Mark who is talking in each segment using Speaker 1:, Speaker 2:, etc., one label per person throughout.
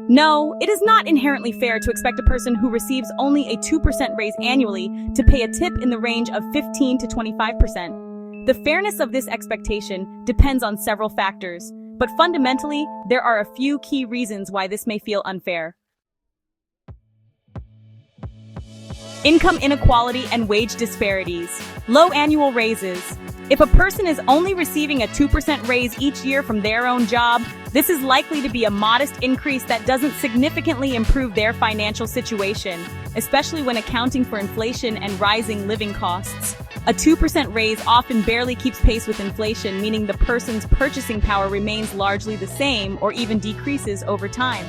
Speaker 1: No, it is not inherently fair to expect a person who receives only a 2% raise annually to pay a tip in the range of 15 to 25%. The fairness of this expectation depends on several factors, but fundamentally, there are a few key reasons why this may feel unfair. Income inequality and wage disparities. Low annual raises. If a person is only receiving a 2% raise each year from their own job, this is likely to be a modest increase that doesn't significantly improve their financial situation, especially when accounting for inflation and rising living costs. A 2% raise often barely keeps pace with inflation, meaning the person's purchasing power remains largely the same or even decreases over time.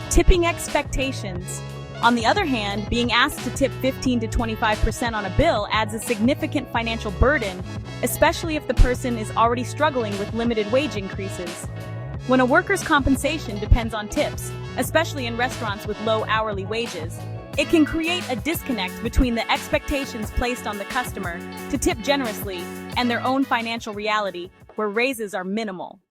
Speaker 1: Tipping expectations. On the other hand, being asked to tip 15 to 25% on a bill adds a significant financial burden, especially if the person is already struggling with limited wage increases. When a worker's compensation depends on tips, especially in restaurants with low hourly wages, it can create a disconnect between the expectations placed on the customer to tip generously and their own financial reality, where raises are minimal.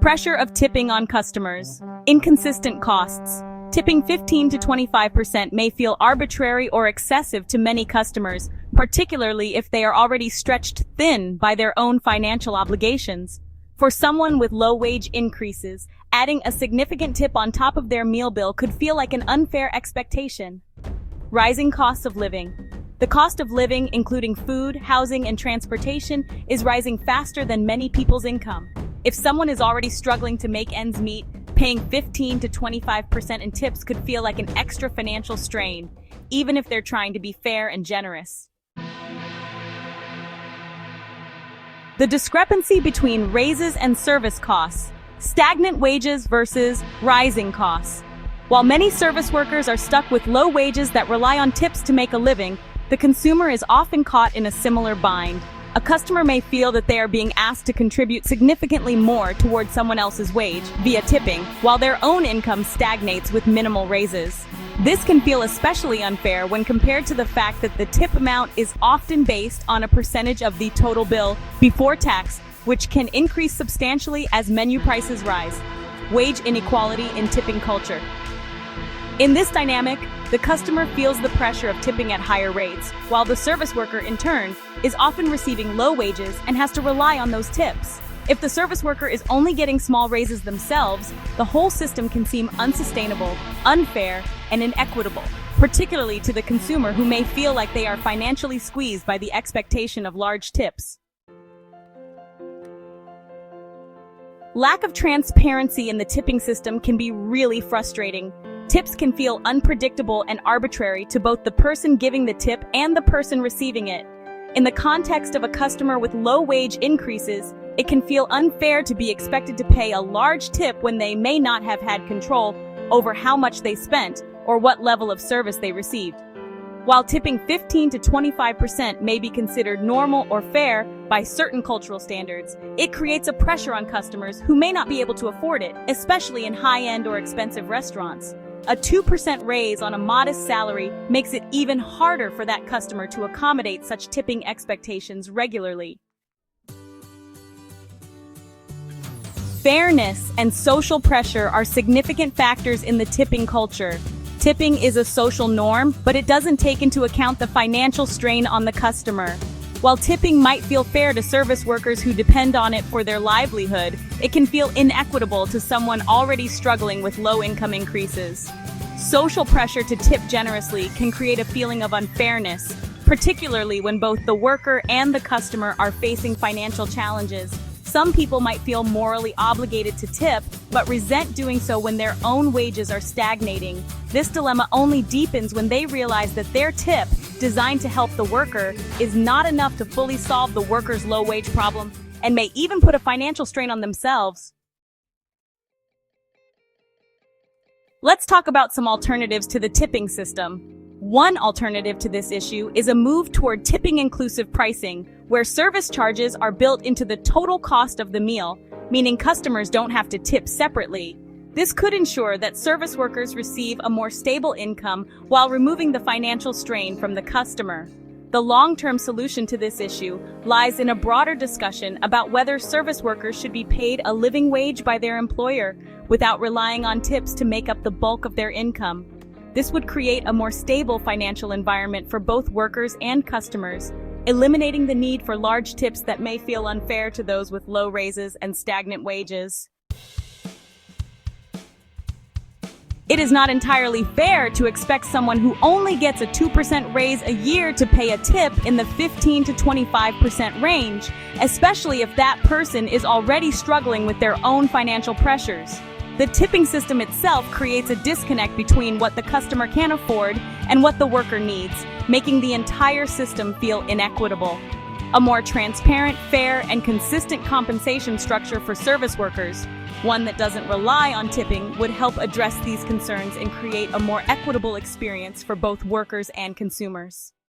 Speaker 1: Pressure of tipping on customers. Inconsistent costs. Tipping 15 to 25% may feel arbitrary or excessive to many customers, particularly if they are already stretched thin by their own financial obligations. For someone with low wage increases, adding a significant tip on top of their meal bill could feel like an unfair expectation. Rising costs of living. The cost of living, including food, housing, and transportation, is rising faster than many people's income. If someone is already struggling to make ends meet, paying 15 to 25% in tips could feel like an extra financial strain, even if they're trying to be fair and generous. The discrepancy between raises and service costs. Stagnant wages versus rising costs. While many service workers are stuck with low wages that rely on tips to make a living, the consumer is often caught in a similar bind. A customer may feel that they are being asked to contribute significantly more towards someone else's wage via tipping, while their own income stagnates with minimal raises. This can feel especially unfair when compared to the fact that the tip amount is often based on a percentage of the total bill before tax, which can increase substantially as menu prices rise. Wage inequality in tipping culture. In this dynamic, the customer feels the pressure of tipping at higher rates, while the service worker, in turn, is often receiving low wages and has to rely on those tips. If the service worker is only getting small raises themselves, the whole system can seem unsustainable, unfair, and inequitable, particularly to the consumer who may feel like they are financially squeezed by the expectation of large tips. Lack of transparency in the tipping system can be really frustrating. Tips can feel unpredictable and arbitrary to both the person giving the tip and the person receiving it. In the context of a customer with low wage increases, it can feel unfair to be expected to pay a large tip when they may not have had control over how much they spent or what level of service they received. While tipping 15 to 25% may be considered normal or fair by certain cultural standards, it creates a pressure on customers who may not be able to afford it, especially in high-end or expensive restaurants. A 2% raise on a modest salary makes it even harder for that customer to accommodate such tipping expectations regularly. Fairness and social pressure are significant factors in the tipping culture. Tipping is a social norm, but it doesn't take into account the financial strain on the customer. While tipping might feel fair to service workers who depend on it for their livelihood, it can feel inequitable to someone already struggling with low income increases. Social pressure to tip generously can create a feeling of unfairness, particularly when both the worker and the customer are facing financial challenges. Some people might feel morally obligated to tip, but resent doing so when their own wages are stagnating. This dilemma only deepens when they realize that their tip, designed to help the worker, is not enough to fully solve the worker's low wage problem and may even put a financial strain on themselves. Let's talk about some alternatives to the tipping system. One alternative to this issue is a move toward tipping-inclusive pricing, where service charges are built into the total cost of the meal, meaning customers don't have to tip separately. This could ensure that service workers receive a more stable income while removing the financial strain from the customer. The long-term solution to this issue lies in a broader discussion about whether service workers should be paid a living wage by their employer without relying on tips to make up the bulk of their income. This would create a more stable financial environment for both workers and customers, eliminating the need for large tips that may feel unfair to those with low raises and stagnant wages. It is not entirely fair to expect someone who only gets a 2% raise a year to pay a tip in the 15 to 25% range, especially if that person is already struggling with their own financial pressures. The tipping system itself creates a disconnect between what the customer can afford and what the worker needs, making the entire system feel inequitable. A more transparent, fair, and consistent compensation structure for service workers, one that doesn't rely on tipping, would help address these concerns and create a more equitable experience for both workers and consumers.